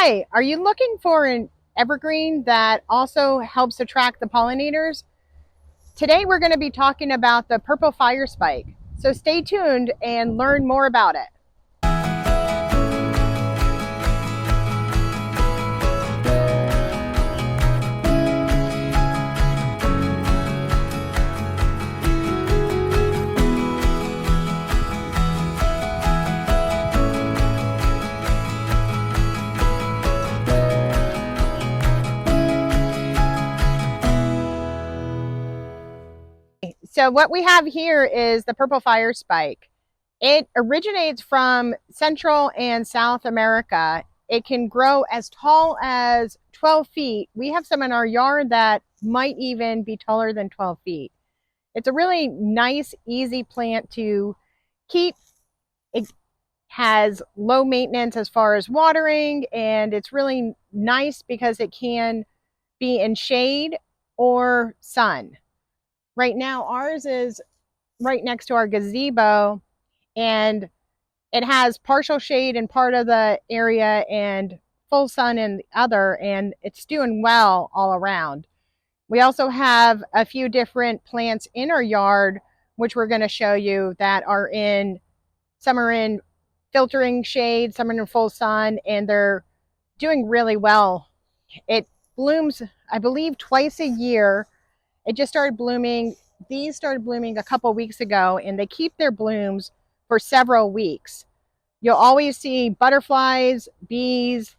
Hi, are you looking for an evergreen that also helps attract the pollinators? Today we're going to be talking about the purple fire spike. So stay tuned and learn more about it. So what we have here is the purple fire spike. It originates from Central and South America. It can grow as tall as 12 feet. We have some in our yard that might even be taller than 12 feet. It's a really nice, easy plant to keep. It has low maintenance as far as watering, and it's really nice because it can be in shade or sun. Right now, ours is right next to our gazebo, and it has partial shade in part of the area and full sun in the other, and it's doing well all around. We also have a few different plants in our yard, which we're going to show you, that are in, some are in filtering shade, some are in full sun, and they're doing really well. It blooms, I believe, twice a year. It just started blooming. These started blooming a couple weeks ago, and they keep their blooms for several weeks. You'll always see butterflies, bees,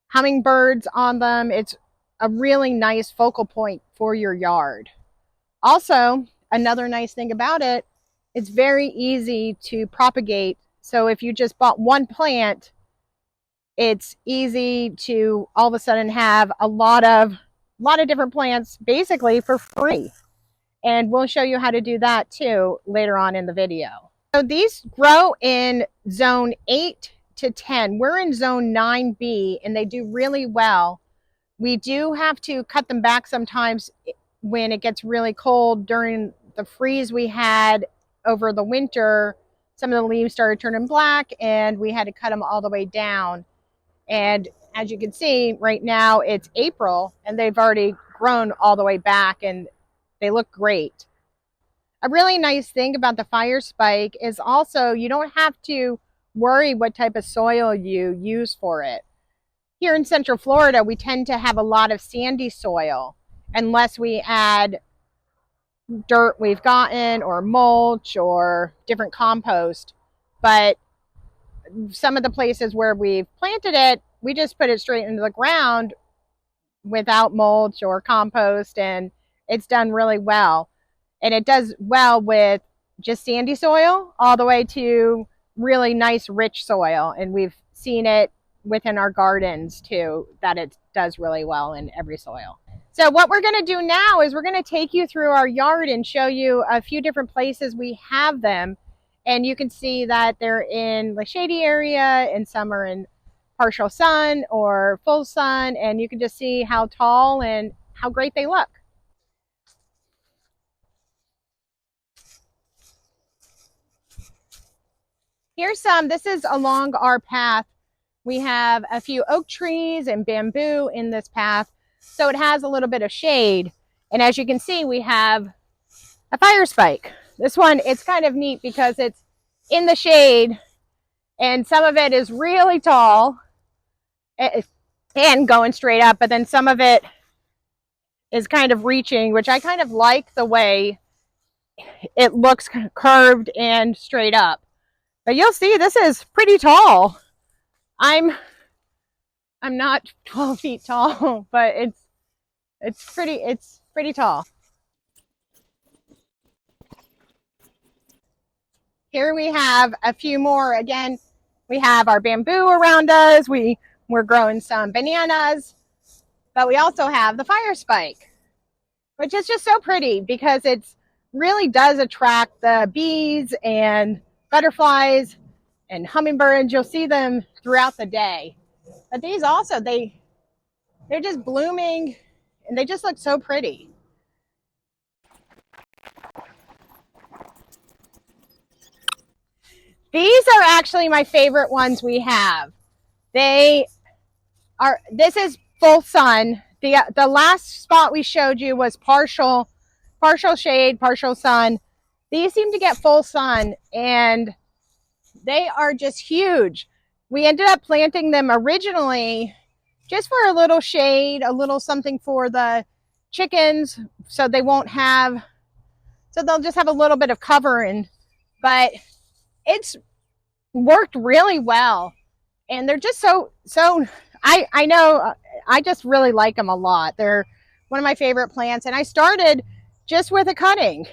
hummingbirds on them. It's a really nice focal point for your yard. Also, another nice thing about it, it's very easy to propagate. So if you just bought one plant, it's easy to all of a sudden have a lot of different plants basically for free. And we'll show you how to do that too later on in the video. So these grow in zone 8 to 10. We're in zone 9B, and they do really well. We do have to cut them back sometimes when it gets really cold. During the freeze we had over the winter, some of the leaves started turning black, and we had to cut them all the way down. And as you can see, right now it's April, and they've already grown all the way back, and they look great. A really nice thing about the fire spike is also you don't have to worry what type of soil you use for it. Here in Central Florida, we tend to have a lot of sandy soil unless we add dirt we've gotten or mulch or different compost. But some of the places where we've planted it, we just put it straight into the ground without mulch or compost, and it's done really well. And it does well with just sandy soil all the way to really nice rich soil. And we've seen it within our gardens too, that it does really well in every soil. So what we're going to do now is we're going to take you through our yard and show you a few different places we have them. And you can see that they're in the shady area, and some are in partial sun or full sun. And you can just see how tall and how great they look. Here's some, this is along our path. We have a few oak trees and bamboo in this path, so it has a little bit of shade. And as you can see, we have a fire spike. This one, it's kind of neat because it's in the shade, and some of it is really tall and going straight up, but then some of it is kind of reaching, which I kind of like the way it looks curved and straight up. But you'll see this is pretty tall. I'm not 12 feet tall, but it's pretty tall. Here we have a few more. Again, we have our bamboo around us. We're growing some bananas, but we also have the fire spike, which is just so pretty because it's really does attract the bees and butterflies and hummingbirds. You'll see them throughout the day. But these also, they're just blooming, and they just look so pretty. These are actually my favorite ones we have. They This is full sun. The last spot we showed you was partial shade, partial sun. These seem to get full sun, and they are just huge. We ended up planting them originally just for a little shade, a little something for the chickens, so they won't have, so they'll just have a little bit of covering. But it's worked really well, and they're just so I know, I just really like them a lot. They're one of my favorite plants, and I started just with a cutting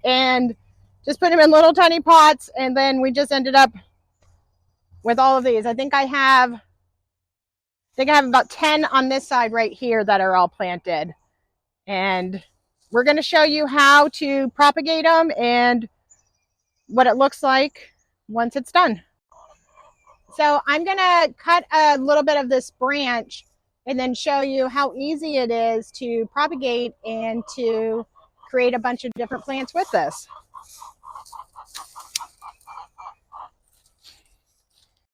and just put them in little tiny pots, and then we just ended up with all of these. I think I have about 10 on this side right here that are all planted, and we're going to show you how to propagate them and what it looks like once it's done. So I'm going to cut a little bit of this branch and then show you how easy it is to propagate and to create a bunch of different plants with this.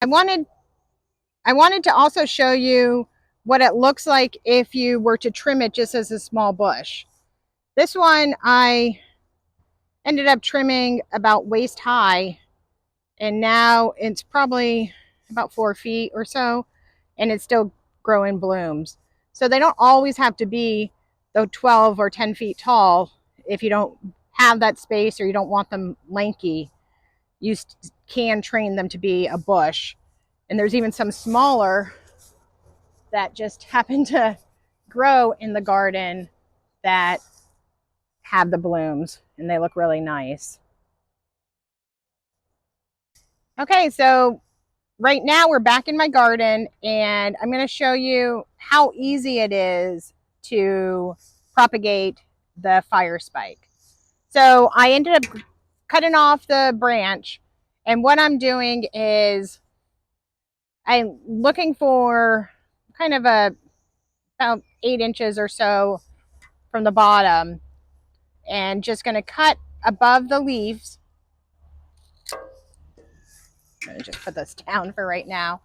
I wanted to also show you what it looks like if you were to trim it just as a small bush. This one I ended up trimming about waist high, and now it's probably about 4 feet or so, and it's still growing blooms. So they don't always have to be though 12 or 10 feet tall. If you don't have that space or you don't want them lanky, you can train them to be a bush. And there's even some smaller that just happen to grow in the garden that have the blooms, and they look really nice. Okay, so right now we're back in my garden, and I'm going to show you how easy it is to propagate the fire spike. So I ended up cutting off the branch, and what I'm doing is I'm looking for kind of about 8 inches or so from the bottom, and just going to cut above the leaves. I'm going to just put this down for right now.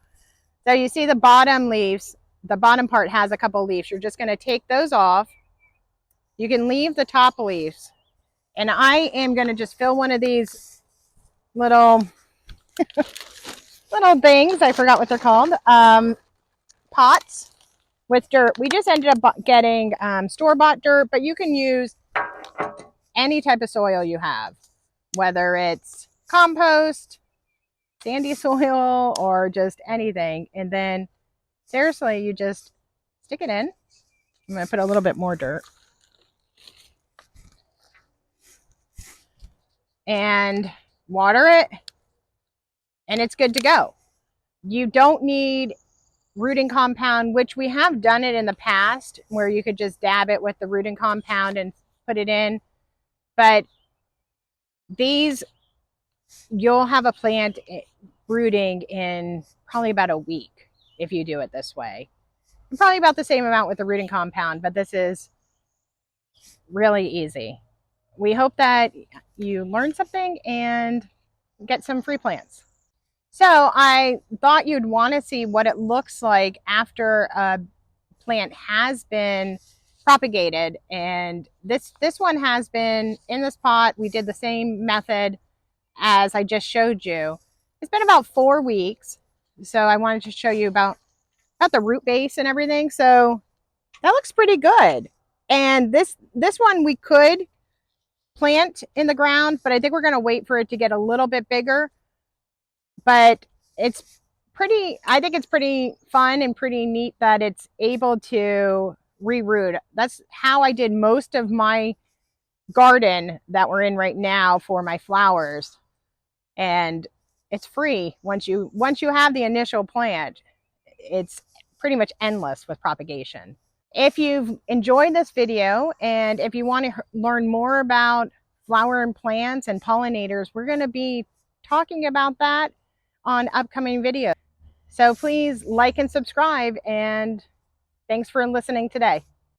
So you see the bottom leaves, the bottom part has a couple leaves. You're just going to take those off. You can leave the top leaves. And I am going to just fill one of these little things, I forgot what they're called, pots with dirt. We just ended up getting store-bought dirt, but you can use any type of soil you have, whether it's compost, sandy soil, or just anything. And then seriously, you just stick it in. I'm going to put a little bit more dirt. And water it, and it's good to go. You don't need rooting compound, which we have done it in the past, where you could just dab it with the rooting compound and put it in. But these, you'll have a plant rooting in probably about a week if you do it this way. And probably about the same amount with the rooting compound, but this is really easy. We hope that you learned something and get some free plants. So I thought you'd want to see what it looks like after a plant has been propagated. And this one has been in this pot. We did the same method as I just showed you. It's been about 4 weeks. So I wanted to show you about the root base and everything. So that looks pretty good. And this one we could plant in the ground, but I think we're going to wait for it to get a little bit bigger. But it's pretty, I think it's pretty fun and pretty neat that it's able to reroot. That's how I did most of my garden that we're in right now for my flowers. And it's free. Once you have the initial plant, it's pretty much endless with propagation. If you've enjoyed this video, and if you want to learn more about flower and plants and pollinators, we're going to be talking about that on upcoming videos. So please like and subscribe, and thanks for listening today.